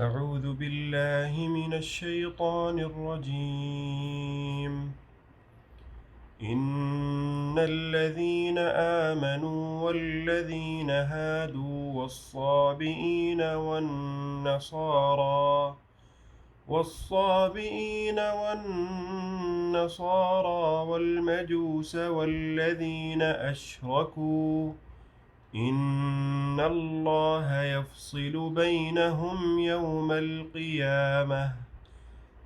أعوذ بالله من الشيطان الرجيم. إن الذين آمنوا والذين هادوا والصابئين والنصارى والمجوس والذين أشركوا إن الله يفصل بينهم يوم القيامة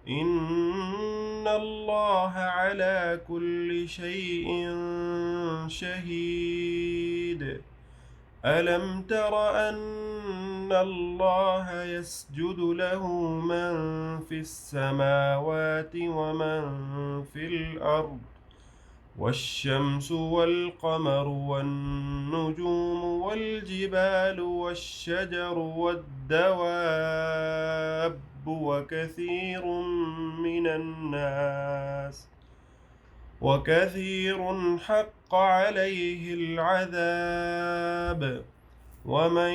إن الله على كل شيء شهيد. ألم تر أن الله يسجد له من في السماوات ومن في الأرض والشمس والقمر والنجوم والجبال والشجر والدواب وكثير حق عليه العذاب ومن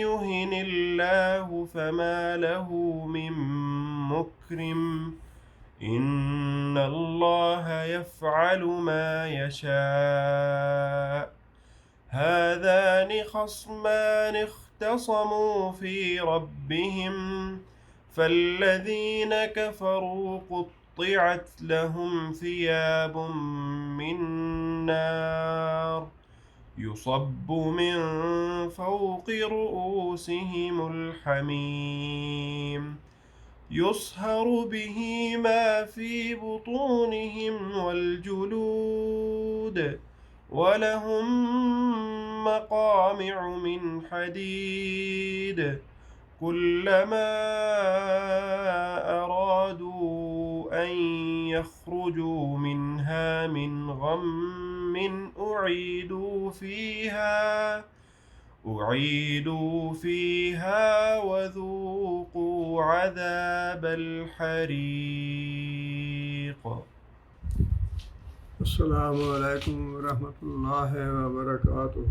يهن الله فما له من مكرم إن الله يفعل ما يشاء. هذان خصمان اختصموا في ربهم فالذين كفروا قطعت لهم ثياب من نار يصب من فوق رؤوسهم الحميم يصهر به ما في بطونهم والجلود ولهم مقامع من حديد كلما أرادوا أن يخرجوا منها من غم أعيدوا فيها وذوقوا عذاب الحريق. السلام علیکم ورحمۃ اللہ وبرکاتہ.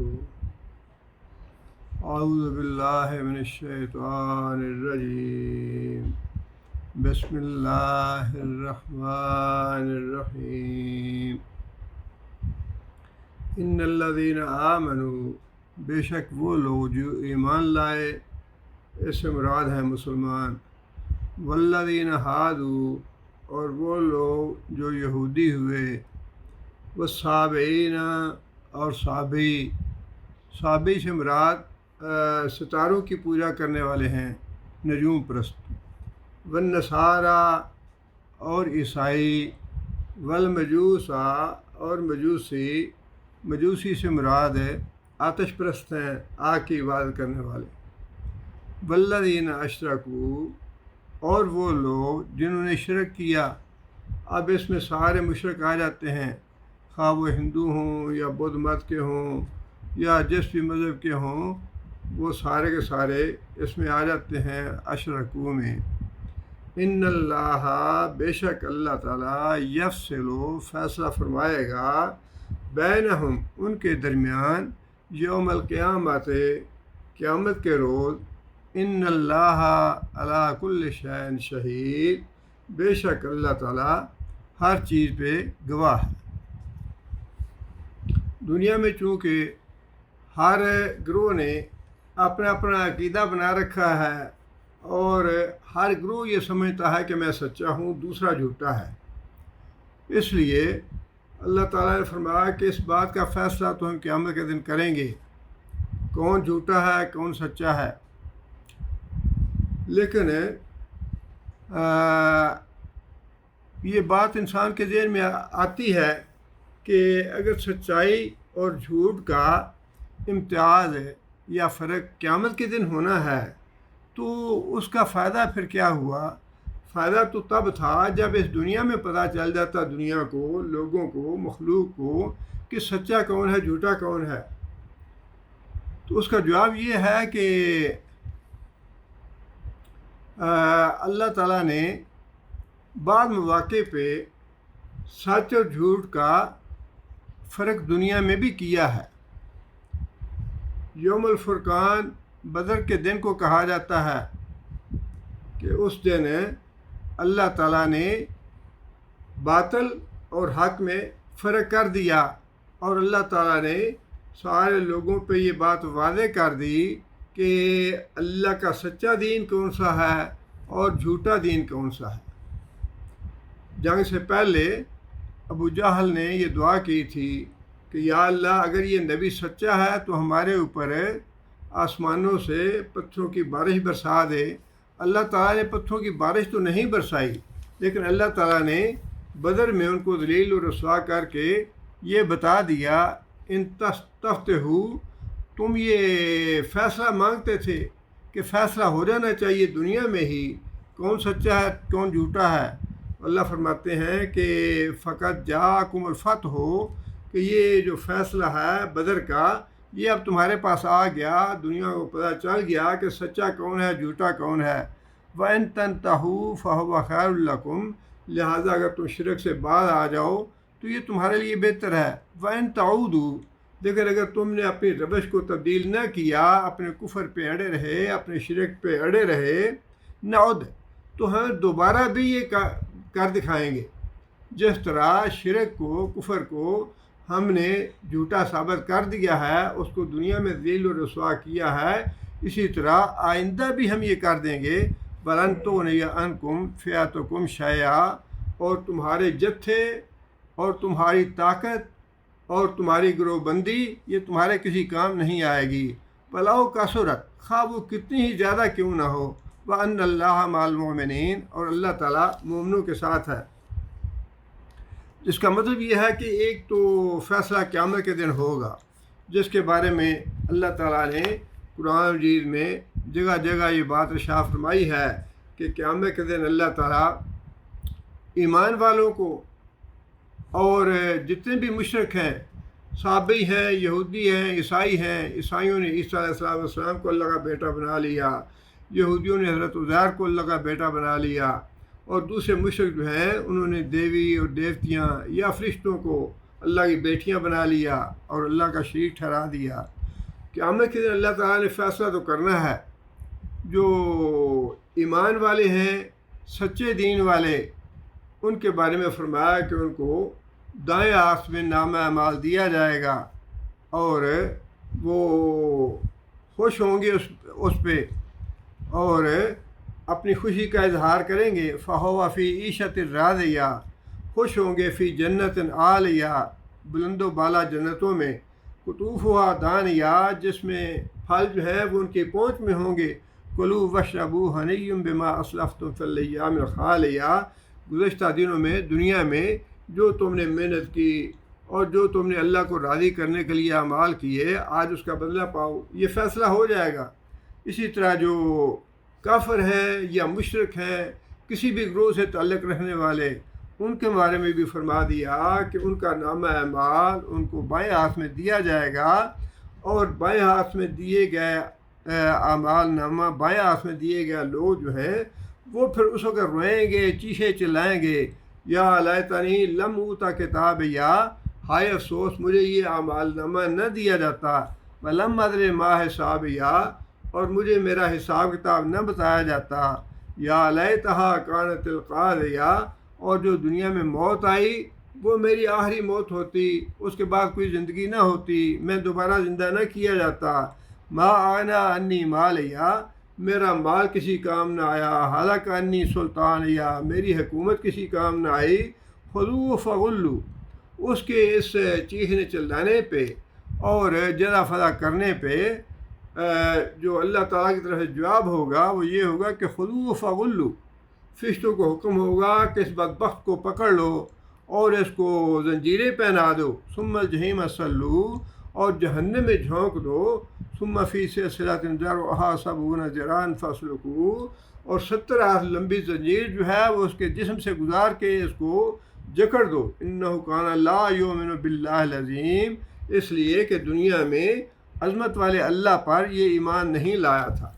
اعوذ باللہ من الشیطان الرجیم. بسم اللہ الرحمن الرحیم. ان الذین آمنوا، بے شک وہ لوگ جو ایمان لائے، اس سے مراد ہے مسلمان. والذین ہادوا، اور وہ لوگ جو یہودی ہوئے. والصابئین، اور صابئی سے مراد ستاروں کی پوجا کرنے والے ہیں، نجوم پرست. والنصارى، اور عیسائی. والمجوس، اور مجوسی سے مراد ہے آتش پرست ہیں، آگ کی عبادت کرنے والے. والذین اشرکوا، اور وہ لوگ جنہوں نے شرک کیا. اب اس میں سارے مشرک آ جاتے ہیں، خواہ وہ ہندو ہوں یا بدھ مت کے ہوں یا جس بھی مذہب کے ہوں، وہ سارے کے سارے اس میں آ جاتے ہیں اشرکو میں. ان اللہ، بے شک اللہ تعالیٰ، یفصل، فیصلہ فرمائے گا، بینہم، ان کے درمیان، یوم القیامت، قیامت کے روز. ان اللہ علی کل شیء شہید، بے شک اللہ تعالیٰ ہر چیز پہ گواہ ہے. دنیا میں چونکہ ہر گروہ نے اپنا اپنا عقیدہ بنا رکھا ہے اور ہر گروہ یہ سمجھتا ہے کہ میں سچا ہوں، دوسرا جھوٹا ہے، اس لیے اللہ تعالیٰ نے فرمایا کہ اس بات کا فیصلہ تو ہم قیامت کے دن کریں گے، کون جھوٹا ہے کون سچا ہے. لیکن یہ بات انسان کے ذہن میں آتی ہے کہ اگر سچائی اور جھوٹ کا امتیاز یا فرق قیامت کے دن ہونا ہے تو اس کا فائدہ پھر کیا ہوا؟ فائدہ تو تب تھا جب اس دنیا میں پتہ چل جاتا دنیا کو، لوگوں کو، مخلوق کو کہ سچا کون ہے جھوٹا کون ہے. تو اس کا جواب یہ ہے کہ اللہ تعالیٰ نے بعض مواقع پہ سچ اور جھوٹ کا فرق دنیا میں بھی کیا ہے. یوم الفرقان بدر کے دن کو کہا جاتا ہے کہ اس دن اللہ تعالیٰ نے باطل اور حق میں فرق کر دیا، اور اللہ تعالیٰ نے سارے لوگوں پہ یہ بات واضح کر دی کہ اللہ کا سچا دین کون سا ہے اور جھوٹا دین کون سا ہے۔ جنگ سے پہلے ابو جہل نے یہ دعا کی تھی کہ یا اللہ اگر یہ نبی سچا ہے تو ہمارے اوپر آسمانوں سے پتھروں کی بارش برسا دے۔ اللہ تعالیٰ نے پتھروں کی بارش تو نہیں برسائی، لیکن اللہ تعالیٰ نے بدر میں ان کو ذلیل و رسوا کر کے یہ بتا دیا، ان تفتہو، تم یہ فیصلہ مانگتے تھے کہ فیصلہ ہو جانا چاہیے دنیا میں ہی کون سچا ہے کون جھوٹا ہے۔ اللہ فرماتے ہیں کہ فقط جاءکم الفتح ہو، کہ یہ جو فیصلہ ہے بدر کا یہ اب تمہارے پاس آ گیا، دنیا کو پتہ چل گیا کہ سچا کون ہے جھوٹا کون ہے۔ وَإِن تَنْتَهُوا فَهُوَ خَيْرٌ لَكُمْ، لہٰذا اگر تم شرک سے باز آ جاؤ تو یہ تمہارے لیے بہتر ہے۔ وَإِن تَعُودُوا، لیکن اگر تم نے اپنی روش کو تبدیل نہ کیا، اپنے کفر پہ اڑے رہے، اپنے شرک پہ اڑے رہے، نعود، تو ہم دوبارہ بھی یہ کر دکھائیں گے۔ جس طرح شرک کو، کفر کو ہم نے جھوٹا ثابت کر دیا ہے، اس کو دنیا میں ذلیل و رسوا کیا ہے، اسی طرح آئندہ بھی ہم یہ کر دیں گے۔ وَلَن تُغْنِیَ عَنْکُمْ فِئَتُکُمْ شَیْئًا، اور تمہارے جتھے اور تمہاری طاقت اور تمہاری گروہ بندی یہ تمہارے کسی کام نہیں آئے گی۔ وَلَوْ کَثُرَتْ، خواہ وہ کتنی ہی زیادہ کیوں نہ ہو۔ وَأَنَّ اللَّهَ مَعَ الْمُؤْمِنِينَ، اور اللہ تعالیٰ مومنوں کے ساتھ ہے۔ جس کا مطلب یہ ہے کہ ایک تو فیصلہ قیامت کے دن ہوگا، جس کے بارے میں اللہ تعالیٰ نے قرآن مجید میں جگہ جگہ یہ بات ارشاد فرمائی ہے کہ قیامت کے دن اللہ تعالیٰ ایمان والوں کو اور جتنے بھی مشرک ہیں، صابئی ہیں، یہودی ہیں، عیسائی ہیں، عیسائیوں نے عیسیٰ علیہ السلام کو اللہ کا بیٹا بنا لیا، یہودیوں نے حضرت عزیر کو اللہ کا بیٹا بنا لیا، اور دوسرے مشرک جو ہیں انہوں نے دیوی اور دیوتیاں یا فرشتوں کو اللہ کی بیٹیاں بنا لیا اور اللہ کا شریک ٹھہرا دیا۔ قیامت کے دن اللہ تعالیٰ نے فیصلہ تو کرنا ہے۔ جو ایمان والے ہیں، سچے دین والے، ان کے بارے میں فرمایا کہ ان کو دائیں ہاتھ میں نامہ اعمال دیا جائے گا اور وہ خوش ہوں گے اس پہ اور اپنی خوشی کا اظہار کریں گے۔ فَهُوَ فِي عِیشَةٍ رَاضِیَةٍ، خوش ہوں گے، فی جنت عالیہ، بلند و بالا جنتوں میں، قطوفها دانیہ، جس میں پھل جو ہے وہ ان کی پہنچ میں ہوں گے۔ کلوا واشربوا ہنیئا بما اسلفتم فی الایام الخالیہ، گزشتہ دنوں میں دنیا میں جو تم نے محنت کی اور جو تم نے اللہ کو راضی کرنے کے لیے اعمال کیے، آج اس کا بدلہ پاؤ۔ یہ فیصلہ ہو جائے گا۔ اسی طرح جو کافر ہیں یا مشرک ہیں، کسی بھی گروہ سے تعلق رکھنے والے، ان کے بارے میں بھی فرما دیا کہ ان کا نامہ اعمال ان کو بائیں ہاتھ میں دیا جائے گا، اور بائیں ہاتھ میں دیے گئے اعمال نامہ، بائیں ہاتھ میں دیے گئے لوگ جو ہیں وہ پھر اس وقت روئیں گے، چیخے چلائیں گے، یا لیتنی لم اوتا کتابیا، ہائے افسوس مجھے یہ اعمال نامہ نہ دیا جاتا، ولم ادری ما حسابیا، اور مجھے میرا حساب کتاب نہ بتایا جاتا، یا لیتہا کانت القاضیہ، اور جو دنیا میں موت آئی وہ میری آخری موت ہوتی، اس کے بعد کوئی زندگی نہ ہوتی، میں دوبارہ زندہ نہ کیا جاتا۔ ما اغنی عنی مالیہ، میرا مال کسی کام نہ آیا، ہلاک عنی سلطانیہ، میری حکومت کسی کام نہ آئی۔ خذوہ فغلوا، اس کے اس چیخنے چلانے پہ اور جزا فضا کرنے پہ جو اللہ تعالیٰ کی طرف سے جواب ہوگا وہ یہ ہوگا کہ خذوہ فغلوا، فرشتوں کو حکم ہوگا کہ اس بدبخت کو پکڑ لو اور اس کو زنجیریں پہنا دو، ثم الجحیم صلوا، اور جہنم میں جھونک دو، ثم فی سلسلۃ ذرعها 70 ذراعا فاسلکوہ، اور 70 ہاتھ لمبی زنجیر جو ہے وہ اس کے جسم سے گزار کے اس کو جکڑ دو۔ انہ کان لا یؤمن باللہ العظیم، اس لیے کہ دنیا میں عظمت والے اللہ پر یہ ایمان نہیں لایا تھا۔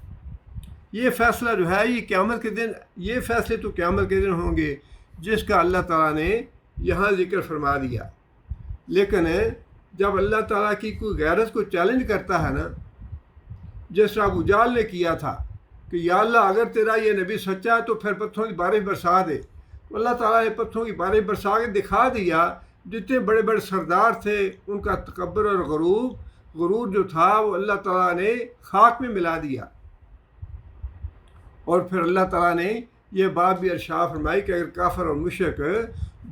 یہ فیصلہ جو ہے یہ قیامت کے دن، یہ فیصلے تو قیامت کے دن ہوں گے جس کا اللہ تعالیٰ نے یہاں ذکر فرما دیا۔ لیکن جب اللہ تعالیٰ کی کوئی غیرت کو چیلنج کرتا ہے نا، جس طرح ابو جہل نے کیا تھا کہ یا اللہ اگر تیرا یہ نبی سچا ہے تو پھر پتھروں کی بارش برسا دے. تو اللہ تعالیٰ نے پتھروں کی بارش برسا کے دکھا دیا جتنے بڑے بڑے سردار تھے ان کا تکبر اور غرور جو تھا وہ اللہ تعالیٰ نے خاک میں ملا دیا. اور پھر اللہ تعالیٰ نے یہ بات بھی ارشاد فرمائی کہ اگر کافر اور مشرک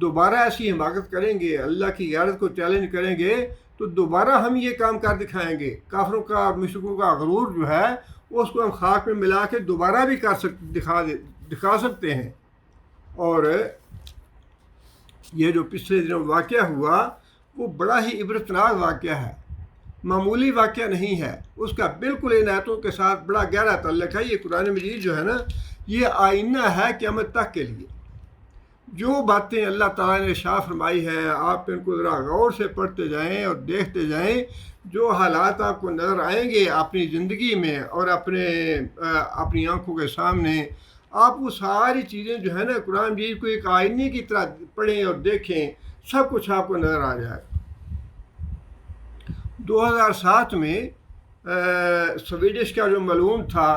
دوبارہ ایسی حماقت کریں گے، اللہ کی غیرت کو چیلنج کریں گے، تو دوبارہ ہم یہ کام کر دکھائیں گے. کافروں کا اور مشرکوں کا غرور جو ہے اس کو ہم خاک میں ملا کے دوبارہ بھی دکھا سکتے ہیں. اور یہ جو پچھلے دنوں واقعہ ہوا وہ بڑا ہی عبرتناک واقعہ ہے، معمولی واقعہ نہیں ہے. اس کا بالکل ان آیتوں کے ساتھ بڑا گہرا تعلق ہے. یہ قرآن مجید جو ہے نا یہ آئینہ ہے قیامت تک کے لیے. جو باتیں اللہ تعالیٰ نے ارشاد فرمائی ہے آپ ان کو ذرا غور سے پڑھتے جائیں اور دیکھتے جائیں. جو حالات آپ کو نظر آئیں گے اپنی زندگی میں اور اپنی آنکھوں کے سامنے، آپ وہ ساری چیزیں جو ہے نا قرآن مجید کو ایک آئینے کی طرح پڑھیں اور دیکھیں، سب کچھ آپ کو نظر آ جائے. 2007 میں سویڈش کا جو ملعون تھا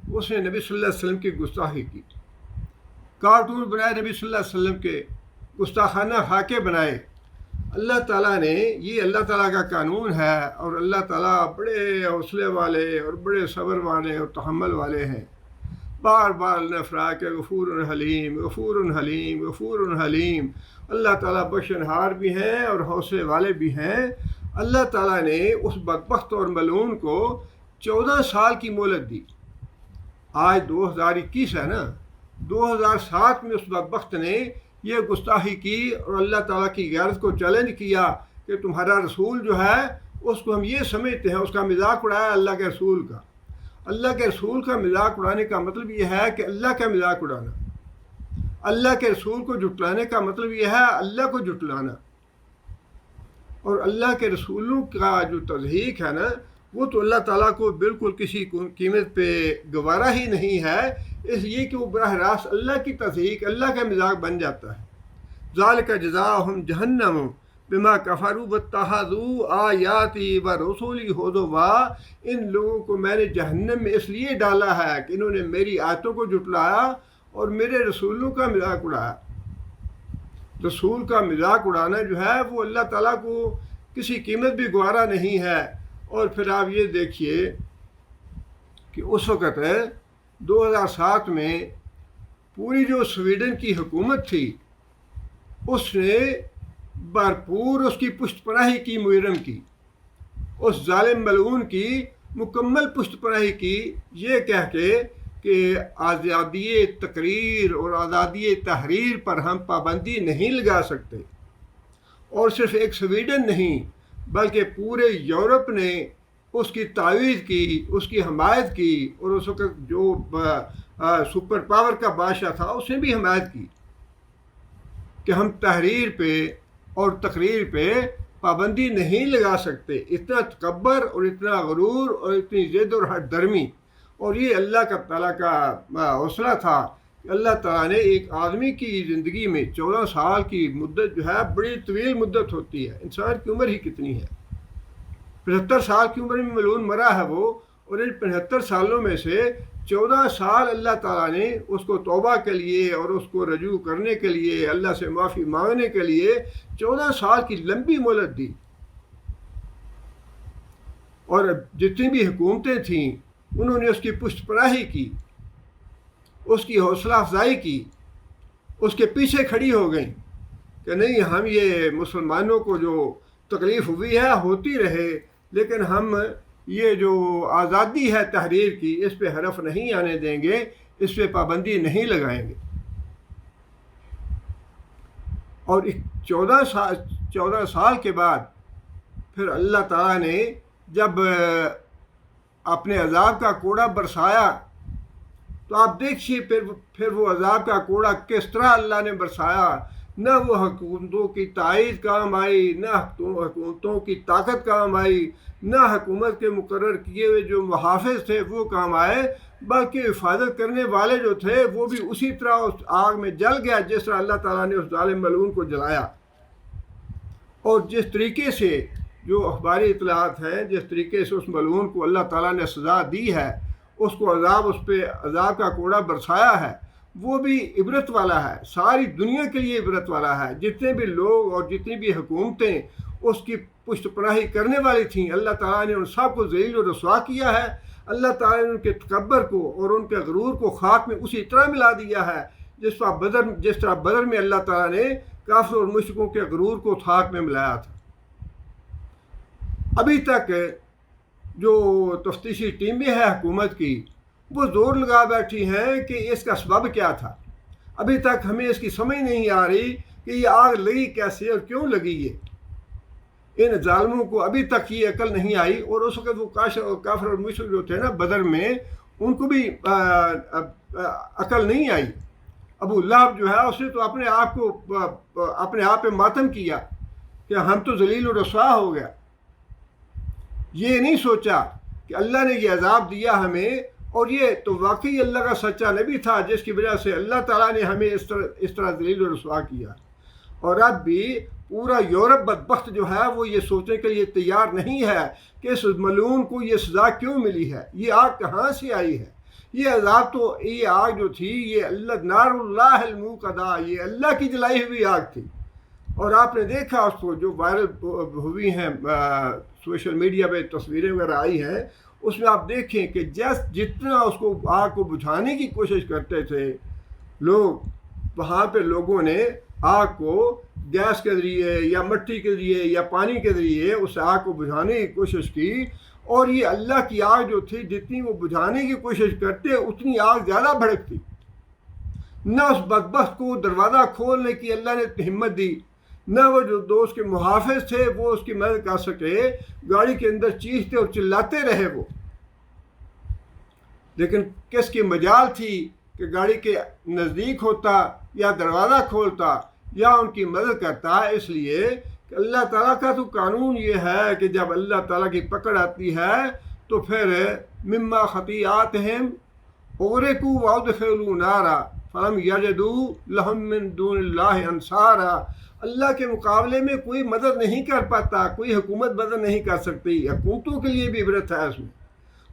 اس نے نبی صلی اللہ علیہ وسلم کی گستاخی کی. کارٹون بنائے نبی صلی اللہ علیہ وسلم کے، گستاخانہ خاکے بنائے. اللہ تعالیٰ نے، یہ اللہ تعالیٰ کا قانون ہے اور اللہ تعالیٰ بڑے حوصلے والے اور بڑے صبر والے اور تحمل والے ہیں. بار بار اللہ فرمایا کہ غفور حلیم غفور حلیم غفور حلیم. اللہ تعالیٰ بخشنہار بھی ہیں اور حوصلے والے بھی ہیں. اللہ تعالیٰ نے اس بدبخت اور ملعون کو 14 سال کی مہلت دی. آج 2021 ہے نا، 2007 میں اس بدبخت نے یہ گستاخی کی اور اللہ تعالیٰ کی غیرت کو چیلنج کیا کہ تمہارا رسول جو ہے اس کو ہم یہ سمجھتے ہیں، اس کا مذاق اڑایا اللہ کے رسول کا. اللہ کے رسول کا مذاق اڑانے کا مطلب یہ ہے کہ اللہ کا مذاق اڑانا. اللہ کے رسول کو جھٹلانے کا مطلب یہ ہے اللہ کو جھٹلانا. اور اللہ کے رسولوں کا جو تضحیق ہے نا وہ تو اللہ تعالیٰ کو بالکل کسی قیمت پہ گوارا ہی نہیں ہے، اس لیے کہ وہ براہ راست اللہ کی تضحیق، اللہ کا مذاق بن جاتا ہے. ذالک جزاؤہم جہنم بما کفروا واتخذوا آیاتی ورسولی ہزوا. ان لوگوں کو میں نے جہنم میں اس لیے ڈالا ہے کہ انہوں نے میری آیتوں کو جھٹلایا اور میرے رسولوں کا مذاق اڑایا. رسول کا مذاق اڑانا جو ہے وہ اللہ تعالیٰ کو کسی قیمت بھی گوارا نہیں ہے. اور پھر آپ یہ دیکھیے کہ اس وقت 2007 میں پوری جو سویڈن کی حکومت تھی اس نے بھرپور اس کی پشت پناہی کی، مجرم کی، اس ظالم ملعون کی مکمل پشت پناہی کی، یہ کہہ کے کہ آزادی تقریر اور آزادی تحریر پر ہم پابندی نہیں لگا سکتے. اور صرف ایک سویڈن نہیں بلکہ پورے یورپ نے اس کی تعویذ کی، اس کی حمایت کی. اور اس وقت جو سپر پاور کا بادشاہ تھا اس نے بھی حمایت کی کہ ہم تحریر پہ اور تقریر پہ پابندی نہیں لگا سکتے. اتنا تکبر اور اتنا غرور اور اتنی ضد اور ہٹ درمی. اور یہ اللہ کا تعالیٰ کا حوصلہ تھا کہ اللہ تعالیٰ نے ایک آدمی کی زندگی میں 14 سال کی مدت جو ہے بڑی طویل مدت ہوتی ہے. انسان کی عمر ہی کتنی ہے، 75 سال کی عمر میں ملعون مرا ہے وہ. اور ان 75 سالوں میں سے 14 سال اللہ تعالیٰ نے اس کو توبہ کے لیے اور اس کو رجوع کرنے کے لیے، اللہ سے معافی مانگنے کے لیے 14 سال کی لمبی مہلت دی. اور جتنی بھی حکومتیں تھیں انہوں نے اس کی پشت پناہی کی، اس کی حوصلہ افزائی کی، اس کے پیچھے کھڑی ہو گئیں کہ نہیں، ہم یہ مسلمانوں کو جو تکلیف ہوئی ہے ہوتی رہے، لیکن ہم یہ جو آزادی ہے تحریر کی اس پہ حرف نہیں آنے دیں گے، اس پہ پابندی نہیں لگائیں گے. اور 14 سال کے بعد پھر اللہ تعالیٰ نے جب اپنے عذاب کا کوڑا برسایا تو آپ دیکھیے پھر وہ عذاب کا کوڑا کس طرح اللہ نے برسایا. نہ وہ حکومتوں کی تائید کام آئی، نہ حکومتوں کی طاقت کام آئی، نہ حکومت کے مقرر کیے ہوئے جو محافظ تھے وہ کام آئے، بلکہ حفاظت کرنے والے جو تھے وہ بھی اسی طرح اس آگ میں جل گیا جس طرح اللہ تعالیٰ نے اس ظالم ملعون کو جلایا. اور جس طریقے سے جو اخباری اطلاعات ہیں، جس طریقے سے اس ملعون کو اللہ تعالیٰ نے سزا دی ہے، اس کو اس پہ عذاب کا کوڑا برسایا ہے، وہ بھی عبرت والا ہے، ساری دنیا کے لیے عبرت والا ہے۔ جتنے بھی لوگ اور جتنی بھی حکومتیں اس کی پشت پناہی کرنے والی تھیں، اللہ تعالیٰ نے ان سب کو ذلیل و رسوا کیا ہے۔ اللہ تعالیٰ نے ان کے تکبر کو اور ان کے غرور کو خاک میں اسی طرح ملا دیا ہے جس طرح بدر میں اللہ تعالیٰ نے کافر اور مشرکوں کے غرور کو خاک میں ملایا تھا۔ ابھی تک جو تفتیشی ٹیمیں ہیں حکومت کی، وہ زور لگا بیٹھی ہیں کہ اس کا سبب کیا تھا۔ ابھی تک ہمیں اس کی سمجھ نہیں آ رہی کہ یہ آگ لگی کیسے اور کیوں لگی۔ ان ظالموں کو ابھی تک یہ عقل نہیں آئی، اور اس وقت وہ کافر اور مشرک جو تھے نا بدر میں، ان کو بھی عقل نہیں آئی۔ ابو لہب جو ہے اس نے تو اپنے آپ پہ ماتم کیا کہ ہم تو ذلیل و رسوا ہو گیا۔ یہ نہیں سوچا کہ اللہ نے یہ عذاب دیا ہمیں، اور یہ تو واقعی اللہ کا سچا نبی تھا جس کی وجہ سے اللہ تعالیٰ نے ہمیں اس طرح ذلیل و رسوا کیا۔ اور اب بھی پورا یورپ بدبخت جو ہے وہ یہ سوچنے کے لیے تیار نہیں ہے کہ اس ملعون کو یہ سزا کیوں ملی ہے، یہ آگ کہاں سے آئی ہے۔ یہ عذاب تو، یہ آگ جو تھی، یہ اللہ نار اللہ الموقدہ، یہ اللہ کی جلائی ہوئی آگ تھی۔ اور آپ نے دیکھا اس کو جو وائرل ہوئی ہیں سوشل میڈیا پہ تصویریں وغیرہ آئی ہیں، اس میں آپ دیکھیں کہ جتنا اس کو آگ کو بجھانے کی کوشش کرتے تھے لوگ، وہاں پہ لوگوں نے آگ کو گیس کے ذریعے یا مٹی کے ذریعے یا پانی کے ذریعے اس آگ کو بجھانے کی کوشش کی، اور یہ اللہ کی آگ جو تھی جتنی وہ بجھانے کی کوشش کرتے اتنی آگ زیادہ بھڑکتی۔ نہ اس بدبخت کو دروازہ کھولنے کی اللہ نے ہمت دی، نہ وہ جو دوست کے محافظ تھے وہ اس کی مدد کر سکے، گاڑی کے اندر چیختے اور چلاتے رہے وہ۔ لیکن کس کی مجال تھی کہ گاڑی کے نزدیک ہوتا یا دروازہ کھولتا یا ان کی مدد کرتا۔ اس لیے کہ اللہ تعالیٰ کا تو قانون یہ ہے کہ جب اللہ تعالیٰ کی پکڑ آتی ہے تو پھر مما خطیئاتہم اغرقوا وادخلوا نارا فلم یجدوا لهم من دون اللہ انصارا۔ اللہ کے مقابلے میں کوئی مدد نہیں کر پاتا، کوئی حکومت مدد نہیں کر سکتی۔ حکومتوں کے لیے بھی عبرت ہے اس میں،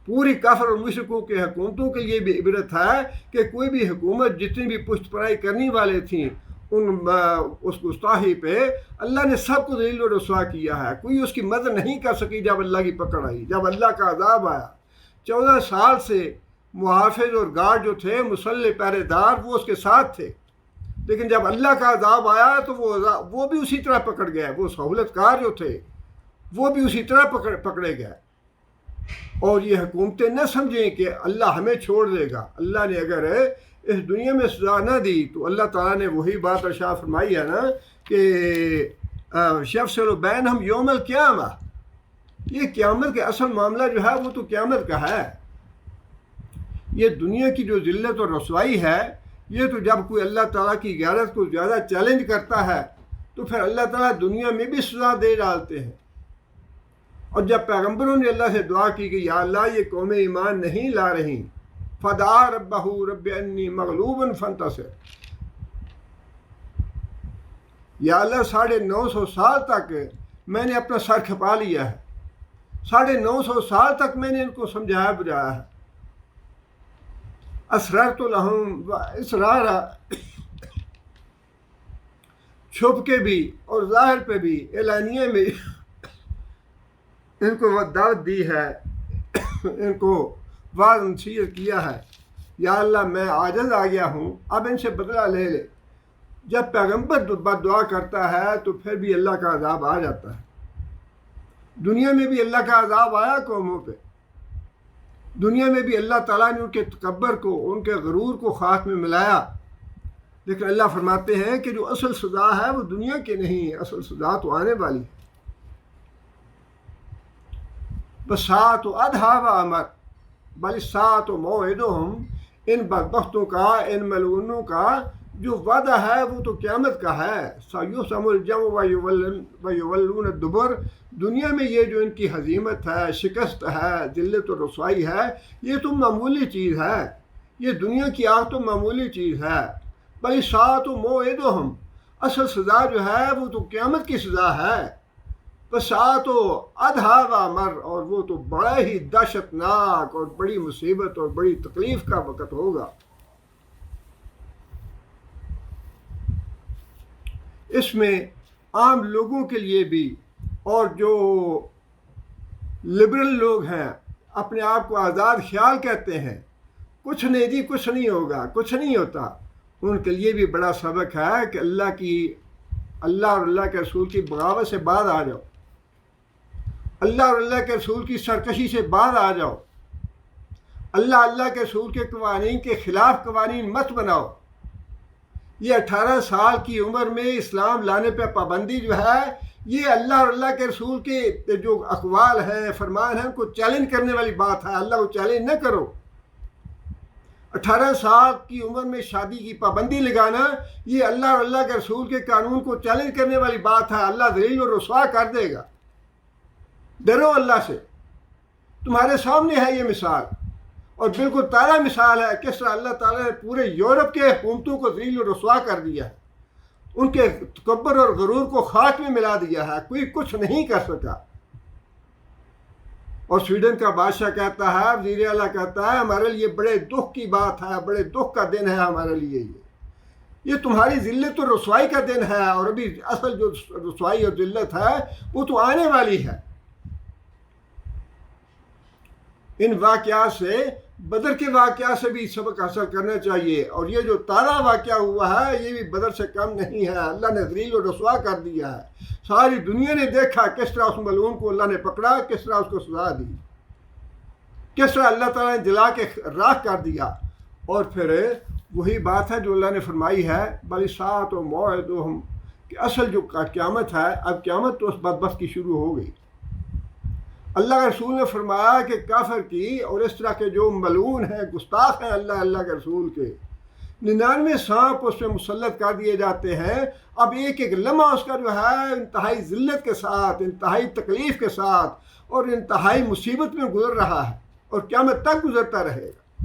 پوری کافر اور مشرکوں کے حکومتوں کے لیے بھی عبرت ہے کہ کوئی بھی حکومت جتنی بھی پشت پرائی کرنے والے تھیں اس گستاخی پہ اللہ نے سب کو ذلیل و رسوا کیا ہے۔ کوئی اس کی مدد نہیں کر سکی جب اللہ کی پکڑ آئی، جب اللہ کا عذاب آیا۔ 14 سال سے محافظ اور گارڈ جو تھے، مسلح پہرے دار، وہ اس کے ساتھ تھے، لیکن جب اللہ کا عذاب آیا تو وہ بھی اسی طرح پکڑ گئے۔ وہ سہولت کار جو تھے وہ بھی اسی طرح پکڑے گئے۔ اور یہ حکومتیں نہ سمجھیں کہ اللہ ہمیں چھوڑ دے گا۔ اللہ نے اگر اس دنیا میں سزا نہ دی تو اللہ تعالیٰ نے وہی بات ارشاد فرمائی ہے نا کہ یفصل بینہم یوم القیامہ، یہ قیامت کے اصل معاملہ جو ہے وہ تو قیامت کا ہے۔ یہ دنیا کی جو ذلت اور رسوائی ہے، یہ تو جب کوئی اللہ تعالیٰ کی غیرت کو زیادہ چیلنج کرتا ہے تو پھر اللہ تعالیٰ دنیا میں بھی سزا دے ڈالتے ہیں۔ اور جب پیغمبروں نے اللہ سے دعا کی کہ یا اللہ یہ قوم ایمان نہیں لا رہی، فدعا ربہ رب انی مغلوب فانتصر، یا اللہ 950 سال تک میں نے اپنا سر کھپا لیا ہے، 950 سال تک میں نے ان کو سمجھایا بجایا ہے، اسررت لہم اسرارا، چھپ کے بھی اور ظاہر پہ بھی، اعلانیے میں ان کو دعوت دی ہے، ان کو واضح نصیحت کیا ہے۔ یا اللہ میں عاجز آ گیا ہوں، اب ان سے بدلہ لے لے۔ جب پیغمبر بد دعا کرتا ہے تو پھر بھی اللہ کا عذاب آ جاتا ہے۔ دنیا میں بھی اللہ کا عذاب آیا قوموں پہ، دنیا میں بھی اللہ تعالیٰ نے ان کے تکبر کو، ان کے غرور کو خاک میں ملایا۔ لیکن اللہ فرماتے ہیں کہ جو اصل سزا ہے وہ دنیا کی نہیں، اصل سزا تو آنے والی ہے۔ بسات و ادھا و امر بل سات و موعدہم، ان بدبختوں کا، ان ملعونوں کا جو وعدہ ہے وہ تو قیامت کا ہے۔ سیحسم الجمع و یولون الدبر، دنیا میں یہ جو ان کی ہزیمت ہے، شکست ہے، ذلت و رسوائی ہے، یہ تو معمولی چیز ہے، یہ دنیا کی آگ تو معمولی چیز ہے۔ بل سات و موعدہم، اصل سزا جو ہے وہ تو قیامت کی سزا ہے۔ بسات و ادھا مر، اور وہ تو بڑا ہی دہشت ناک اور بڑی مصیبت اور بڑی تکلیف کا وقت ہوگا۔ اس میں عام لوگوں کے لیے بھی، اور جو لبرل لوگ ہیں، اپنے آپ کو آزاد خیال کہتے ہیں، کچھ نہیں جی، کچھ نہیں ہوگا، کچھ نہیں ہوتا، ان کے لیے بھی بڑا سبق ہے کہ اللہ اور اللہ کے رسول کی بغاوت سے باز آ جاؤ، اللہ اور اللہ کے رسول کی سرکشی سے باز آ جاؤ، اللہ کے رسول کے قوانین کے خلاف قوانین مت بناؤ۔ یہ 18 سال کی عمر میں اسلام لانے پہ پابندی جو ہے، یہ اللہ اور اللہ کے رسول کے جو اقوال ہیں، فرمان ہیں، ان کو چیلنج کرنے والی بات ہے۔ اللہ کو چیلنج نہ کرو۔ 18 سال کی عمر میں شادی کی پابندی لگانا، یہ اللہ اور اللہ کے رسول کے قانون کو چیلنج کرنے والی بات ہے۔ اللہ ذلیل و رسوا کر دے گا۔ ڈرو اللہ سے۔ تمہارے سامنے ہے یہ مثال، اور بالکل تازہ مثال ہے کس طرح اللہ تعالیٰ نے پورے یورپ کے حکومتوں کو ذلیل و رسوا کر دیا ہے، ان کے تکبر اور غرور کو خاک میں ملا دیا ہے، کوئی کچھ نہیں کر سکا۔ اور سویڈن کا بادشاہ کہتا ہے، وزیر اعلیٰ کہتا ہے، ہمارے لیے بڑے دکھ کی بات ہے، بڑے دکھ کا دن ہے ہمارے لیے، یہ تمہاری ذلت اور رسوائی کا دن ہے، اور ابھی اصل جو رسوائی اور ذلت ہے وہ تو آنے والی ہے۔ ان واقعات سے، بدر کے واقعات سے بھی سبق حاصل کرنا چاہیے، اور یہ جو تازہ واقعہ ہوا ہے یہ بھی بدر سے کم نہیں ہے۔ اللہ نے ذلیل و رسوا کر دیا ہے، ساری دنیا نے دیکھا کس طرح اس ملعون کو اللہ نے پکڑا، کس طرح اس کو سزا دی، کس طرح اللہ تعالیٰ نے جلا کے راکھ کر دیا۔ اور پھر وہی بات ہے جو اللہ نے فرمائی ہے، بل ساعۃ موعدہم، کہ اصل جو قیامت ہے، اب قیامت تو اس بدبخت کی شروع ہو گئی۔ اللہ کے رسول نے فرمایا کہ کافر کی اور اس طرح کے جو ملعون ہیں، گستاخ ہیں اللہ کے رسول کے، 99 سانپ اس پہ مسلط کر دیے جاتے ہیں۔ اب ایک ایک لمحہ اس کا جو ہے انتہائی ذلت کے ساتھ، انتہائی تکلیف کے ساتھ اور انتہائی مصیبت میں گزر رہا ہے، اور قیامت تک گزرتا رہے گا۔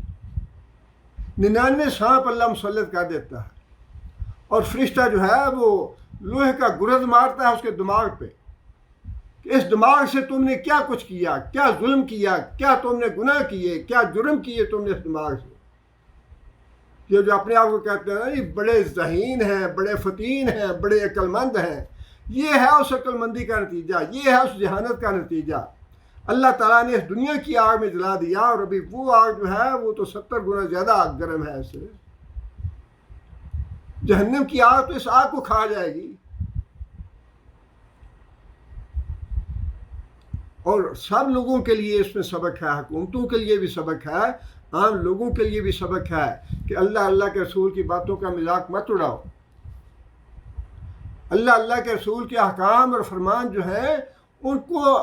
99 سانپ اللہ مسلط کر دیتا ہے، اور فرشتہ جو ہے وہ لوہے کا گرز مارتا ہے اس کے دماغ پہ کہ اس دماغ سے تم نے کیا کچھ کیا، کیا ظلم کیا، کیا تم نے گناہ کیے، کیا جرم کیے تم نے اس دماغ سے۔ یہ جو اپنے آپ کو کہتے ہیں نا یہ بڑے ذہین ہیں، بڑے فتین ہیں، بڑے عقل مند ہیں، یہ ہے اس عقل مندی کا نتیجہ، یہ ہے اس ذہانت کا نتیجہ۔ اللہ تعالیٰ نے اس دنیا کی آگ میں جلا دیا، اور ابھی وہ آگ جو ہے وہ تو 70 گنا زیادہ گرم ہے اس سے۔ جہنم کی آگ تو اس آگ کو کھا جائے گی۔ اور سب لوگوں کے لیے اس میں سبق ہے، حکومتوں کے لیے بھی سبق ہے، عام لوگوں کے لیے بھی سبق ہے کہ اللہ کے رسول کی باتوں کا مذاق مت اڑاؤ۔ اللہ کے رسول کے احکام اور فرمان جو ہیں ان کو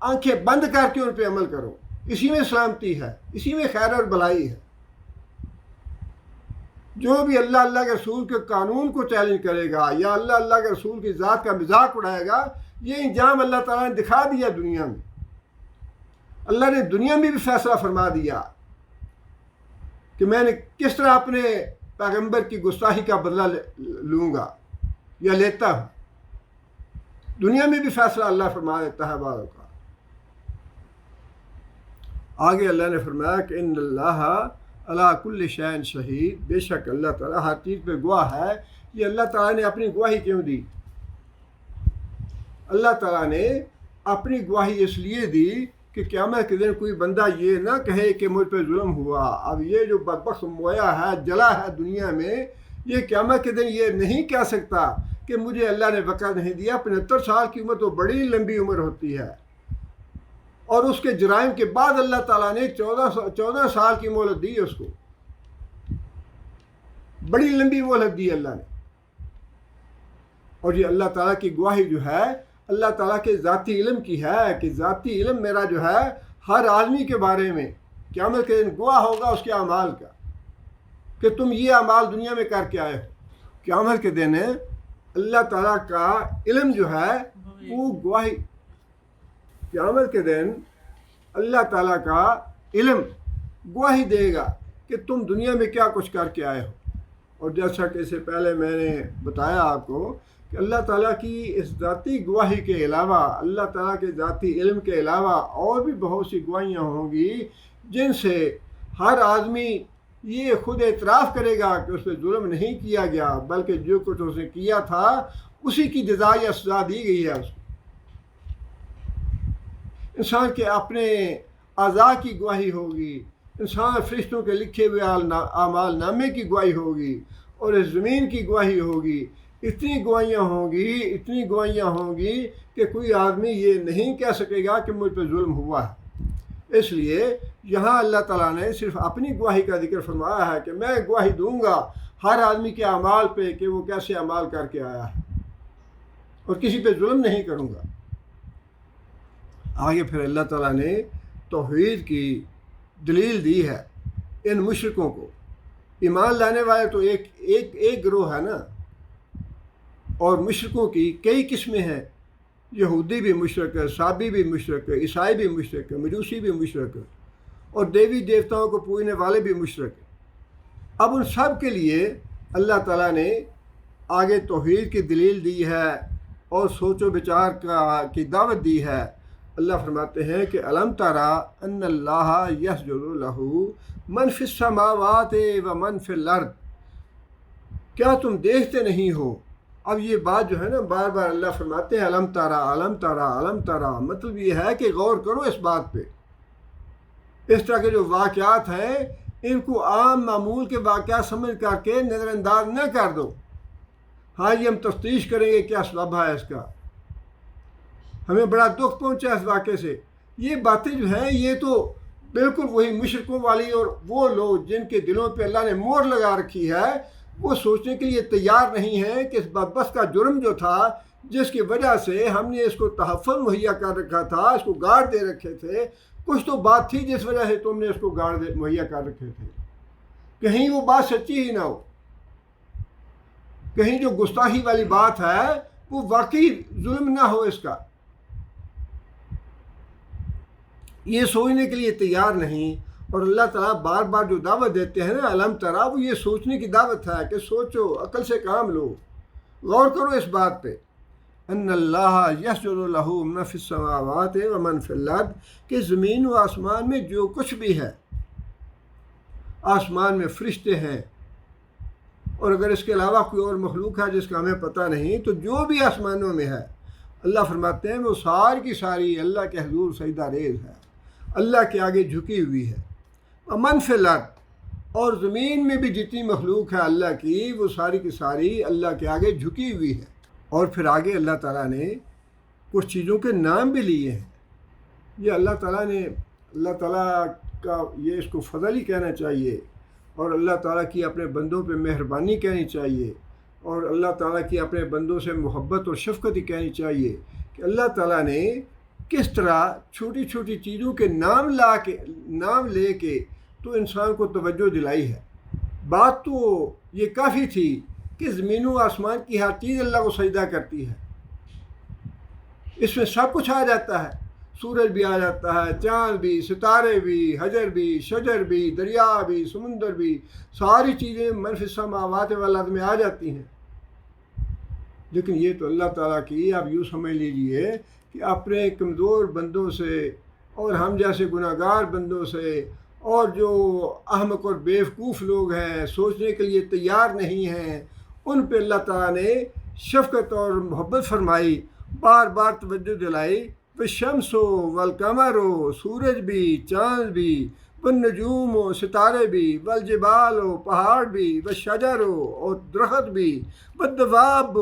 آنکھیں بند کر کے ان پہ عمل کرو، اسی میں سلامتی ہے، اسی میں خیر اور بھلائی ہے۔ جو بھی اللہ کے رسول کے قانون کو چیلنج کرے گا یا اللہ کے رسول کی ذات کا مذاق اڑائے گا، یہ انجام اللہ تعالیٰ نے دکھا دیا دنیا میں۔ اللہ نے دنیا میں بھی فیصلہ فرما دیا کہ میں نے کس طرح اپنے پیغمبر کی گستاخی کا بدلہ لوں گا یا لیتا ہوں۔ دنیا میں بھی فیصلہ اللہ فرما دیتا ہے بعض کا۔ آگے اللہ نے فرمایا کہ ان اللہ علی کل شیء شہید، بے شک اللہ تعالیٰ ہر چیز پہ گواہ ہے۔ یہ اللہ تعالیٰ نے اپنی گواہی کیوں دی؟ اللہ تعالیٰ نے اپنی گواہی اس لیے دی کہ قیامت کے دن کوئی بندہ یہ نہ کہے کہ مجھ پہ ظلم ہوا۔ اب یہ جو بدبخت مویا ہے، جلا ہے دنیا میں، یہ قیامت کے دن یہ نہیں کہہ سکتا کہ مجھے اللہ نے وقت نہیں دیا۔ 75 سال کی عمر تو بڑی لمبی عمر ہوتی ہے، اور اس کے جرائم کے بعد اللہ تعالیٰ نے 14 سال کی مہلت دی اس کو، بڑی لمبی مہلت دی اللہ نے۔ اور یہ اللہ تعالیٰ کی گواہی جو ہے اللہ تعالیٰ کے ذاتی علم کی ہے کہ ذاتی علم میرا جو ہے ہر آدمی کے بارے میں قیامت کے دن گواہ ہوگا اس کے اعمال کا، کہ تم یہ اعمال دنیا میں کر کے آئے ہو۔ قیامت کے دن اللہ تعالیٰ کا علم جو ہے وہ گواہی، قیامت کے دن اللہ تعالیٰ کا علم گواہی دے گا کہ تم دنیا میں کیا کچھ کر کے آئے ہو۔ اور جیسا کہ اس سے پہلے میں نے بتایا آپ کو کہ اللہ تعالیٰ کی اس ذاتی گواہی کے علاوہ، اللہ تعالیٰ کے ذاتی علم کے علاوہ اور بھی بہت سی گواہیاں ہوں گی جن سے ہر آدمی یہ خود اعتراف کرے گا کہ اس پہ ظلم نہیں کیا گیا، بلکہ جو کچھ اس نے کیا تھا اسی کی جزا یا سزا دی گئی ہے اس کو۔ انسان کے اپنے اعضاء کی گواہی ہوگی، انسان فرشتوں کے لکھے ہوئے اعمال نامے کی گواہی ہوگی، اور اس زمین کی گواہی ہوگی۔ اتنی گواہیاں ہوں گی کہ کوئی آدمی یہ نہیں کہہ سکے گا کہ مجھ پہ ظلم ہوا ہے۔ اس لیے یہاں اللہ تعالیٰ نے صرف اپنی گواہی کا ذکر فرمایا ہے کہ میں گواہی دوں گا ہر آدمی کے اعمال پہ کہ وہ کیسے اعمال کر کے آیا ہے، اور کسی پہ ظلم نہیں کروں گا۔ آگے پھر اللہ تعالیٰ نے توحید کی دلیل دی ہے ان مشرکوں کو۔ ایمان لانے والے تو ایک گروہ ہے نا، اور مشرکوں کی کئی قسمیں ہیں۔ یہودی بھی مشرک ہے، صابی بھی مشرک ہے، عیسائی بھی مشرک ہے، مجوسی بھی مشرک ہے، اور دیوی دیوتاؤں کو پوجنے والے بھی مشرک ہیں۔ اب ان سب کے لیے اللہ تعالیٰ نے آگے توحید کی دلیل دی ہے اور سوچ و بچار کی دعوت دی ہے۔ اللہ فرماتے ہیں کہ الم ترى ان اللہ یسجد لہ من فی السماوات و من فی الارض، کیا تم دیکھتے نہیں ہو؟ اب یہ بات جو ہے نا بار بار اللہ فرماتے ہیں الم ترى الم ترى الم ترى، مطلب یہ ہے کہ غور کرو اس بات پہ۔ اس طرح کے جو واقعات ہیں ان کو عام معمول کے واقعات سمجھ کر کے نظر انداز نہ کر دو۔ ہاں یہ ہم تفتیش کریں گے کیا سبب ہے اس کا، ہمیں بڑا دکھ پہنچا اس واقعے سے۔ یہ باتیں جو ہیں یہ تو بالکل وہی مشرکوں والی، اور وہ لوگ جن کے دلوں پہ اللہ نے مہر لگا رکھی ہے وہ سوچنے کے لیے تیار نہیں ہیں کہ اس بدبخت کا جرم جو تھا جس کی وجہ سے ہم نے اس کو تحفظ مہیا کر رکھا تھا، اس کو گارڈ دے رکھے تھے، کچھ تو بات تھی جس وجہ سے تم نے اس کو گارڈ مہیا کر رکھے تھے، کہیں وہ بات سچی ہی نہ ہو، کہیں جو گستاخی والی بات ہے وہ واقعی ظلم نہ ہو اس کا۔ یہ سوچنے کے لیے تیار نہیں، اور اللہ تعالیٰ بار بار جو دعوت دیتے ہیں نا الم ترى، وہ یہ سوچنے کی دعوت ہے کہ سوچو، عقل سے کام لو، غور کرو اس بات پہ۔ ان اللہ یسجد لہ من فی السماوات و من فی الارض، کہ زمین و آسمان میں جو کچھ بھی ہے، آسمان میں فرشتے ہیں، اور اگر اس کے علاوہ کوئی اور مخلوق ہے جس کا ہمیں پتہ نہیں، تو جو بھی آسمانوں میں ہے اللہ فرماتے ہیں وہ ساری کی ساری اللہ کے حضور سجدہ ریز ہے، اللہ کے آگے جھکی ہوئی ہے۔ من فی الارض، اور زمین میں بھی جتنی مخلوق ہے اللہ کی وہ ساری کی ساری اللہ کے آگے جھکی ہوئی ہے۔ اور پھر آگے اللہ تعالیٰ نے کچھ چیزوں کے نام بھی لیے ہیں۔ یہ اللہ تعالیٰ کا یہ اس کو فضل ہی کہنا چاہیے، اور اللہ تعالیٰ کی اپنے بندوں پہ مہربانی کہنی چاہیے، اور اللہ تعالیٰ کی اپنے بندوں سے محبت اور شفقت ہی کہنی چاہیے کہ اللہ تعالیٰ نے کس طرح چھوٹی چھوٹی چیزوں کے نام لے کے تو انسان کو توجہ دلائی ہے۔ بات تو یہ کافی تھی کہ زمین و آسمان کی ہر چیز اللہ کو سجدہ کرتی ہے، اس میں سب کچھ آ جاتا ہے، سورج بھی آ جاتا ہے، چاند بھی، ستارے بھی، حجر بھی، شجر بھی، دریا بھی، سمندر بھی، ساری چیزیں من فی السماوات والارض میں آ جاتی ہیں۔ لیکن یہ تو اللہ تعالیٰ کی، آپ یوں سمجھ لیجئے کہ اپنے کمزور بندوں سے اور ہم جیسے گناہ گار بندوں سے، اور جو احمق اور بیوقوف لوگ ہیں، سوچنے کے لیے تیار نہیں ہیں، ان پہ اللہ تعالیٰ نے شفقت اور محبت فرمائی، بار بار توجہ دلائی۔ والشمس والقمر، سورج بھی، چاند بھی، والنجوم، ستارے بھی، والجبال، پہاڑ بھی، والشجر، اور درخت بھی، والدواب،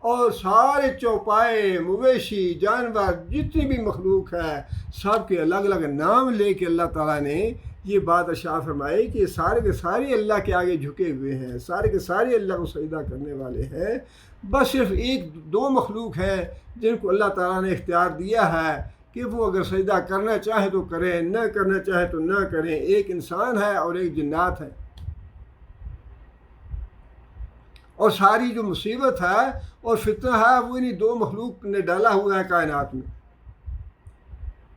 اور سارے چوپائے، مویشی، جانور، جتنی بھی مخلوق ہے سب کے الگ الگ نام لے کے اللہ تعالیٰ نے یہ بات ارشاد فرمائی کہ سارے کے سارے اللہ کے آگے جھکے ہوئے ہیں، سارے کے سارے اللہ کو سجدہ کرنے والے ہیں۔ بس صرف ایک دو مخلوق ہیں جن کو اللہ تعالیٰ نے اختیار دیا ہے کہ وہ اگر سجدہ کرنا چاہے تو کریں، نہ کرنا چاہے تو نہ کریں۔ ایک انسان ہے اور ایک جنات ہے، اور ساری جو مصیبت ہے اور فتنہ ہے وہ انہی دو مخلوق نے ڈالا ہوا ہے کائنات میں،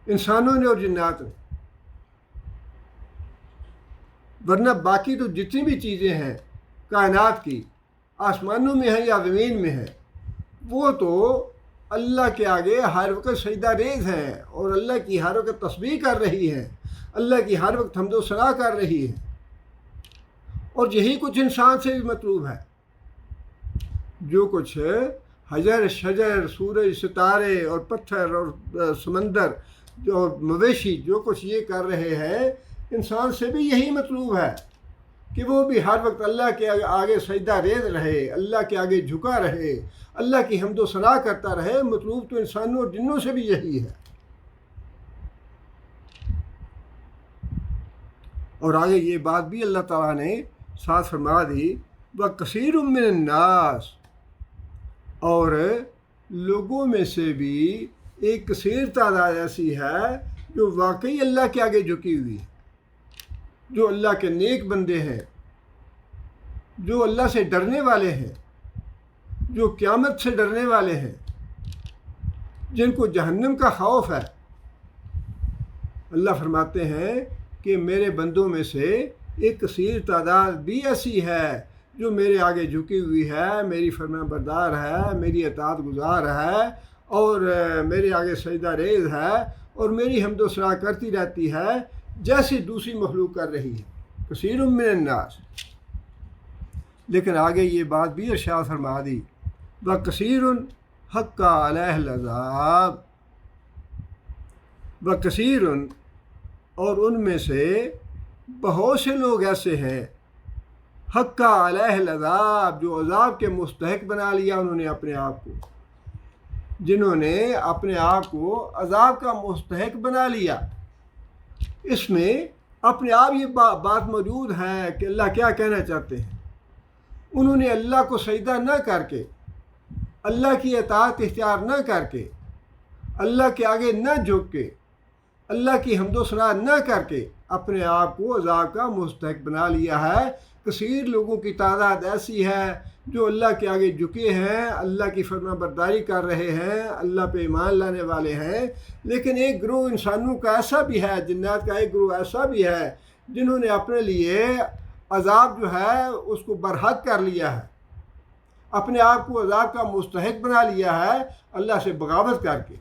انسانوں نے اور جنات نے۔ ورنہ باقی تو جتنی بھی چیزیں ہیں کائنات کی، آسمانوں میں ہیں یا زمین میں ہیں، وہ تو اللہ کے آگے ہر وقت سجدہ ریز ہیں اور اللہ کی ہر وقت تسبیح کر رہی ہیں، اللہ کی ہر وقت حمد و ثنا کر رہی ہے، اور یہی کچھ انسان سے بھی مطلوب ہے۔ جو کچھ حجر شجر سورج ستارے اور پتھر اور سمندر اور مویشی جو کچھ یہ کر رہے ہیں، انسان سے بھی یہی مطلوب ہے کہ وہ بھی ہر وقت اللہ کے آگے سجدہ ریز رہے، اللہ کے آگے جھکا رہے، اللہ کی حمد و ثنا کرتا رہے۔ مطلوب تو انسانوں اور جنوں سے بھی یہی ہے۔ اور آگے یہ بات بھی اللہ تعالیٰ نے ساتھ فرما دی، وَكَثِيرٌ مِّنَ النَّاسِ، اور لوگوں میں سے بھی ایک کثیر تعداد ایسی ہے جو واقعی اللہ کے آگے جھکی ہوئی ہے، جو اللہ کے نیک بندے ہیں، جو اللہ سے ڈرنے والے ہیں، جو قیامت سے ڈرنے والے ہیں، جن کو جہنم کا خوف ہے۔ اللہ فرماتے ہیں کہ میرے بندوں میں سے ایک کثیر تعداد بھی ایسی ہے جو میرے آگے جھکی ہوئی ہے، میری فرمان بردار ہے، میری اطاعت گزار ہے، اور میرے آگے سجدہ ریز ہے، اور میری حمد و ثنا کرتی رہتی ہے جیسی دوسری مخلوق کر رہی ہے۔ کثیر من الناس، لیکن آگے یہ بات بھی ارشاد فرما دی، وَكَثِيرٌ حَقَّ عَلَيْهِ الْعَذَابُ، وَكَثِيرٌ، اور ان میں سے بہت سے لوگ ایسے ہیں، حق علیہ العذاب، جو عذاب کے مستحق بنا لیا انہوں نے اپنے آپ کو، جنہوں نے اپنے آپ کو عذاب کا مستحق بنا لیا۔ اس میں اپنے آپ یہ بات موجود ہے کہ اللہ کیا کہنا چاہتے ہیں۔ انہوں نے اللہ کو سجدہ نہ کر کے، اللہ کی اطاعت اختیار نہ کر کے، اللہ کے آگے نہ جھک کے، اللہ کی حمد و ثنا نہ کر کے اپنے آپ کو عذاب کا مستحق بنا لیا ہے۔ کثیر لوگوں کی تعداد ایسی ہے جو اللہ کے آگے جھکے ہیں، اللہ کی فرما برداری کر رہے ہیں، اللہ پہ ایمان لانے والے ہیں، لیکن ایک گروہ انسانوں کا ایسا بھی ہے، جنات کا ایک گروہ ایسا بھی ہے جنہوں نے اپنے لیے عذاب جو ہے اس کو برحق کر لیا ہے، اپنے آپ کو عذاب کا مستحق بنا لیا ہے، اللہ سے بغاوت کر کے،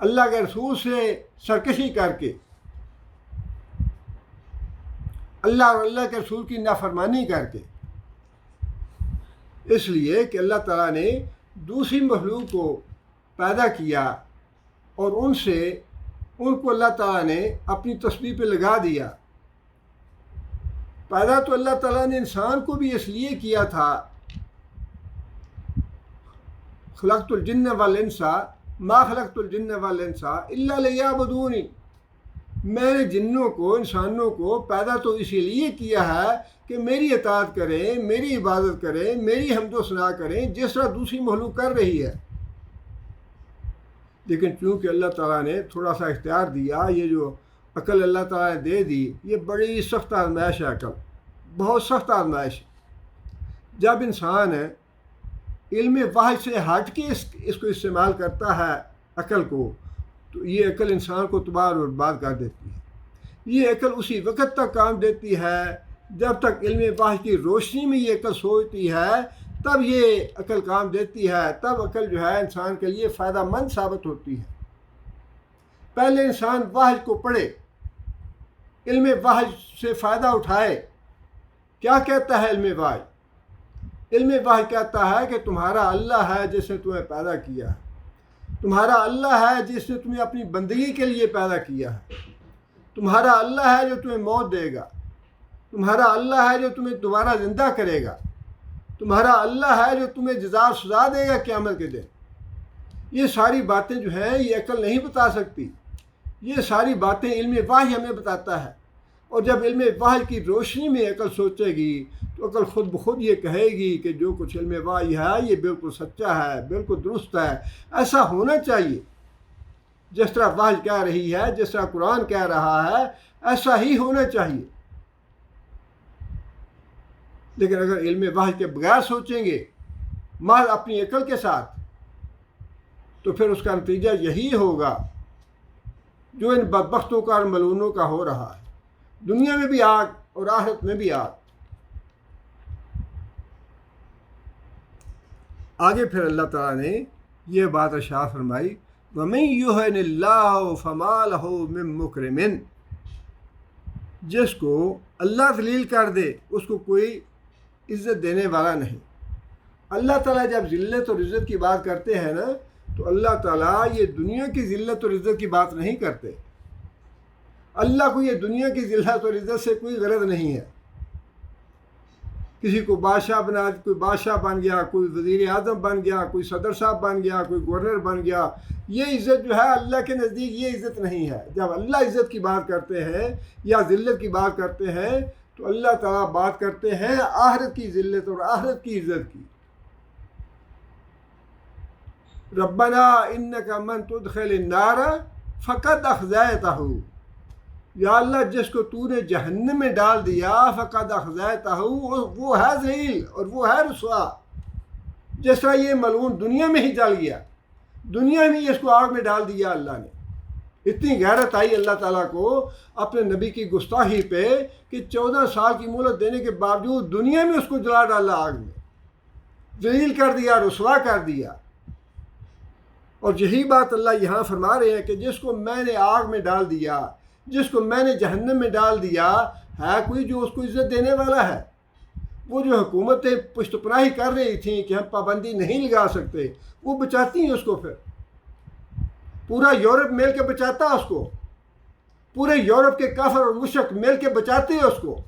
اللہ کے رسول سے سرکشی کر کے، اللہ اور اللہ کے رسول کی نافرمانی کر کے۔ اس لیے کہ اللہ تعالیٰ نے دوسری مخلوق کو پیدا کیا اور ان کو اللہ تعالیٰ نے اپنی تسبیح پہ لگا دیا۔ پیدا تو اللہ تعالیٰ نے انسان کو بھی اس لیے کیا تھا، خلقت الجن والانس ما خلقت الجن والانس الا لیعبدون، میں نے جنوں کو انسانوں کو پیدا تو اسی لیے کیا ہے کہ میری اطاعت کریں، میری عبادت کریں، میری حمد و ثنا کریں، جس طرح دوسری مخلوق کر رہی ہے۔ لیکن چونکہ اللہ تعالیٰ نے تھوڑا سا اختیار دیا، یہ جو عقل اللہ تعالیٰ نے دے دی، یہ بڑی سخت آزمائش ہے، عقل بہت سخت آزمائش ہے۔ جب انسان علم واحد سے ہٹ کے اس کو استعمال کرتا ہے عقل کو، تو یہ عقل انسان کو تباہ اور برباد کر دیتی ہے۔ یہ عقل اسی وقت تک کام دیتی ہے جب تک علم واحد کی روشنی میں یہ عقل سوچتی ہے، تب یہ عقل کام دیتی ہے، تب عقل جو ہے انسان کے لیے فائدہ مند ثابت ہوتی ہے۔ پہلے انسان واحد کو پڑھے، علم واحد سے فائدہ اٹھائے۔ کیا کہتا ہے علم واحد؟ علم واحد کہتا ہے کہ تمہارا اللہ ہے جس نے تمہیں پیدا کیا ہے، تمہارا اللہ ہے جس نے تمہیں اپنی بندگی کے لیے پیدا کیا ہے، تمہارا اللہ ہے جو تمہیں موت دے گا، تمہارا اللہ ہے جو تمہیں دوبارہ زندہ کرے گا، تمہارا اللہ ہے جو تمہیں جزا و سزا دے گا قیامت کے دن۔ یہ ساری باتیں جو ہیں یہ عقل نہیں بتا سکتی، یہ ساری باتیں علم واحد ہمیں بتاتا ہے۔ اور جب علم واحد کی روشنی میں عقل سوچے گی تو عقل خود بخود یہ کہے گی کہ جو کچھ علم واحد ہے یہ بالکل سچا ہے، بالکل درست ہے، ایسا ہونا چاہیے، جس طرح واحد کہہ رہی ہے، جس طرح قرآن کہہ رہا ہے، ایسا ہی ہونا چاہیے۔ لیکن اگر علم واحد کے بغیر سوچیں گے، محض اپنی عقل کے ساتھ، تو پھر اس کا نتیجہ یہی ہوگا جو ان بدبختوں کا اور ملعونوں کا ہو رہا ہے، دنیا میں بھی آگ اور آخرت میں بھی آگ۔ آگے پھر اللہ تعالیٰ نے یہ بات ارشاد فرمائی وَمَن يُهِنِ اللَّهُ فَمَا لَهُ مِن مُكْرِمٍ، جس کو اللہ ذلیل کر دے اس کو کوئی عزت دینے والا نہیں۔ اللہ تعالیٰ جب ذلت اور عزت کی بات کرتے ہیں نا تو اللہ تعالیٰ یہ دنیا کی ذلت اور عزت کی بات نہیں کرتے۔ اللہ کو یہ دنیا کی ذلت اور عزت سے کوئی غرض نہیں ہے۔ کسی کو بادشاہ بنا، کوئی بادشاہ بن گیا، کوئی وزیر اعظم بن گیا، کوئی صدر صاحب بن گیا، کوئی گورنر بن گیا، یہ عزت جو ہے اللہ کے نزدیک یہ عزت نہیں ہے۔ جب اللہ عزت کی بات کرتے ہیں یا ذلت کی بات کرتے ہیں تو اللہ تعالیٰ بات کرتے ہیں آخرت کی ذلت اور آخرت کی عزت کی۔ ربنا انک من تدخل النار فقد اخزیتہ، یا اللہ جس کو تو نے جہنم میں ڈال دیا فقد اخزیتہ، وہ ہے ذلیل اور وہ ہے رسوا۔ جس طرح یہ ملعون دنیا میں ہی جل گیا، دنیا میں اس کو آگ میں ڈال دیا اللہ نے۔ اتنی غیرت آئی اللہ تعالیٰ کو اپنے نبی کی گستاخی پہ کہ 14 سال کی مہلت دینے کے باوجود دنیا میں اس کو جلا ڈالا، آگ میں ذلیل کر دیا، رسوا کر دیا۔ اور یہی بات اللہ یہاں فرما رہے ہیں کہ جس کو میں نے آگ میں ڈال دیا، جس کو میں نے جہنم میں ڈال دیا، ہے کوئی جو اس کو عزت دینے والا ہے؟ وہ جو حکومتیں پشت پناہی کر رہی تھیں کہ ہم پابندی نہیں لگا سکتے، وہ بچاتی ہیں اس کو۔ پھر پورا یورپ مل کے بچاتا اس کو، پورے یورپ کے کافر اور مشرک مل کے بچاتے ہیں اس کو۔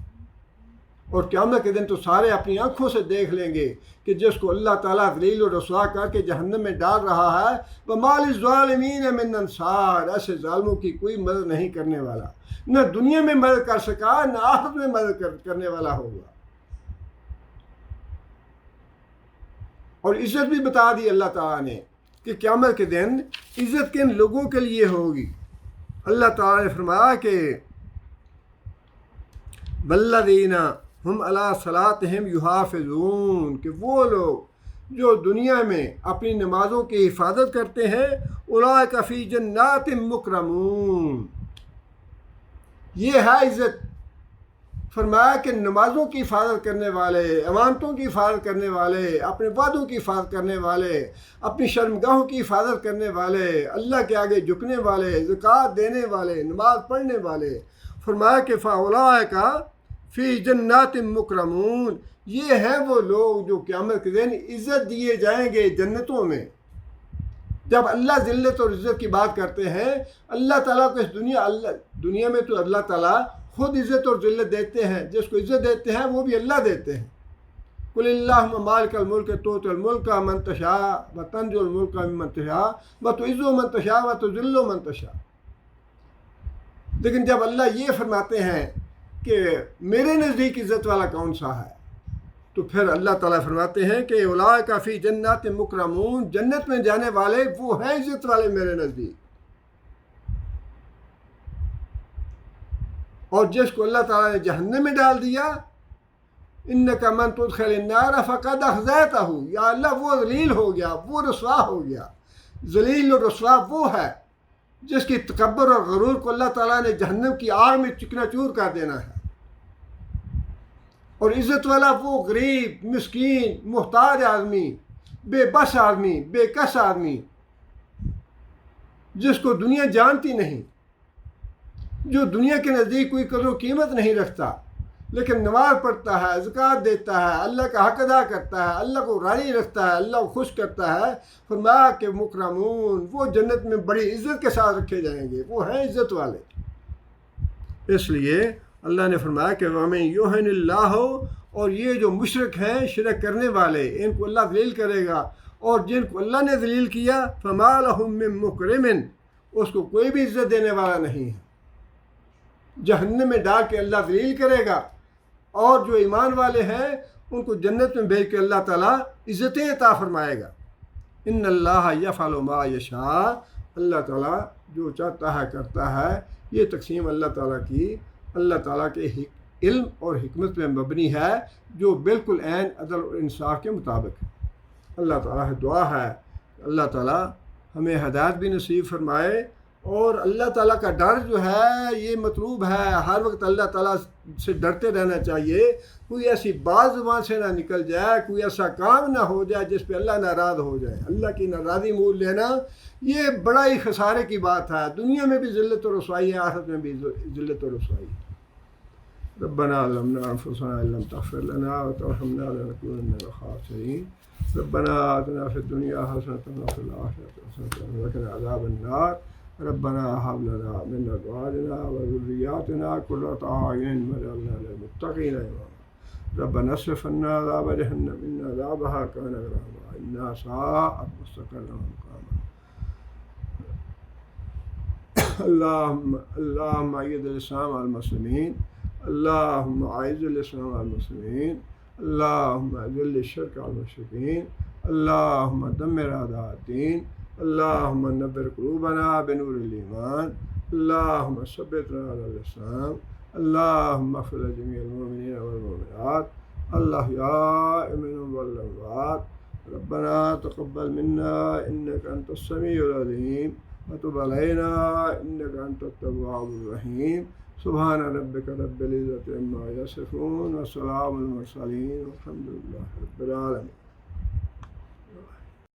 اور قیامت کے دن تو سارے اپنی آنکھوں سے دیکھ لیں گے کہ جس کو اللہ تعالیٰ ذلیل و رسوا کر کے جہنم میں ڈال رہا ہے وَمَا لِلظَّالِمِينَ مِنْ أَنصَارٍ، ایسے ظالموں کی کوئی مدد نہیں کرنے والا، نہ دنیا میں مدد کر سکا نہ آخرت میں مدد کرنے والا ہوگا۔ اور عزت بھی بتا دی اللہ تعالیٰ نے کہ قیامت کے دن عزت کن لوگوں کے لیے ہوگی۔ اللہ تعالیٰ نے فرمایا کہ وَالَّذِينَ ہم علی صلاتہم یحافظون، کہ وہ لوگ جو دنیا میں اپنی نمازوں کی حفاظت کرتے ہیں اولئک فی جنات مکرمون، یہ ہے عزت۔ فرمایا کہ نمازوں کی حفاظت کرنے والے، امانتوں کی حفاظت کرنے والے، اپنے وعدوں کی حفاظت کرنے والے، اپنی شرمگاہوں کی حفاظت کرنے والے، اللہ کے آگے جھکنے والے، زکوٰۃ دینے والے، نماز پڑھنے والے، فرمایا کہ فاولئک فی جنات مکرمون، یہ ہیں وہ لوگ جو قیامت کے دن عزت دیے جائیں گے جنتوں میں۔ جب اللہ ذلت اور عزت کی بات کرتے ہیں، اللہ تعالیٰ کو اس دنیا میں تو اللہ تعالیٰ خود عزت اور ذلت دیتے ہیں، جس کو عزت دیتے ہیں وہ بھی اللہ دیتے ہیں۔ قل اللہم مالک الملک تؤتی الملک من تشاء وتنزع الملک ممن تشاء وتعز من تشاء وتذل من تشاء۔ لیکن جب اللہ یہ فرماتے ہیں کہ میرے نزدیک عزت والا کون سا ہے، تو پھر اللہ تعالیٰ فرماتے ہیں کہ اولئک فی جنات مکرمون، جنت میں جانے والے وہ ہیں عزت والے میرے نزدیک۔ اور جس کو اللہ تعالیٰ نے جہنم میں ڈال دیا انک من تدخل النار فقد اخزیتہ، یا اللہ وہ ذلیل ہو گیا، وہ رسوا ہو گیا۔ ذلیل اور رسوا وہ ہے جس کی تکبر اور غرور کو اللہ تعالیٰ نے جہنم کی آگ میں چکنا چور کر دینا ہے۔ اور عزت والا وہ غریب، مسکین، محتاج آدمی، بے بس آدمی، بے کس آدمی، جس کو دنیا جانتی نہیں، جو دنیا کے نزدیک کوئی قدر و قیمت نہیں رکھتا، لیکن نماز پڑھتا ہے، زکوٰۃ دیتا ہے، اللہ کا حق ادا کرتا ہے، اللہ کو راضی رکھتا ہے، اللہ کو خوش کرتا ہے۔ فرمایا کہ مکرمون، وہ جنت میں بڑی عزت کے ساتھ رکھے جائیں گے، وہ ہیں عزت والے۔ اس لیے اللہ نے فرمایا کہ وَمَن یُہِنِ اللَّهُ، اور یہ جو مشرک ہیں، شرک کرنے والے، ان کو اللہ ذلیل کرے گا، اور جن کو اللہ نے ذلیل کیا فَمَا لَهُم مِّن مُّكْرِمٍ، اس کو کوئی بھی عزت دینے والا نہیں ہے۔ جہنم میں ڈال کے اللہ ذلیل کرے گا، اور جو ایمان والے ہیں ان کو جنت میں بھیج کے اللہ تعالیٰ عزتیں عطا فرمائے گا۔ ان اللہ یفعل ما یشاء، اللہ تعالیٰ جو چاہتا ہے کرتا ہے۔ یہ تقسیم اللہ تعالیٰ کی اللہ تعالیٰ کے علم اور حکمت میں مبنی ہے، جو بالکل عین عدل اور انصاف کے مطابق ہے۔ اللہ تعالیٰ دعا ہے کہ اللہ تعالیٰ ہمیں ہدایت بھی نصیب فرمائے اور اللہ تعالیٰ کا ڈر جو ہے یہ مطلوب ہے، ہر وقت اللہ تعالیٰ سے ڈرتے رہنا چاہیے. کوئی ایسی بات زبان سے نہ نکل جائے، کوئی ایسا کام نہ ہو جائے جس پہ اللہ ناراض ہو جائے. اللہ کی ناراضی مول لینا یہ بڑا ہی خسارے کی بات ہے. دنیا میں بھی ذلت و رسوائی ہے، آخرت میں بھی ذلت و رسوائی ہے. ربنا ظلمنا انفسنا ان لم تغفر لنا وترحمنا لنكونن من الخاسرين. ربنا آتنا في الدنيا حسنة وفي الآخرة حسنة وقنا عذاب النار. ربنا هب لنا من أزواجنا وذرياتنا قرة أعين واجعلنا للمتقين إماما. ربنا اصرف عنا عذاب جهنم إن عذابها كان غراما إنها ساءت مستقرا ومقاما. اللهم أيد الإسلام والمسلمين. اللهم أعز الإسلام والمسلمين. اللهم أذل الشرك والمشركين. اللهم دمر أعداء الدين. اللهم نبر قلوبنا بنور الإيمان. اللهم ثبتنا على الإسلام. اللهم اغفر لجميع المؤمنين والمؤمنات الأحياء منهم والأموات. ربنا تقبل منا إنك أنت السميع العليم وتب علينا إنك أنت التواب الرحيم. سبحان ربك رب العزة عما يصفون وسلام على المرسلين والحمد لله رب العالمين.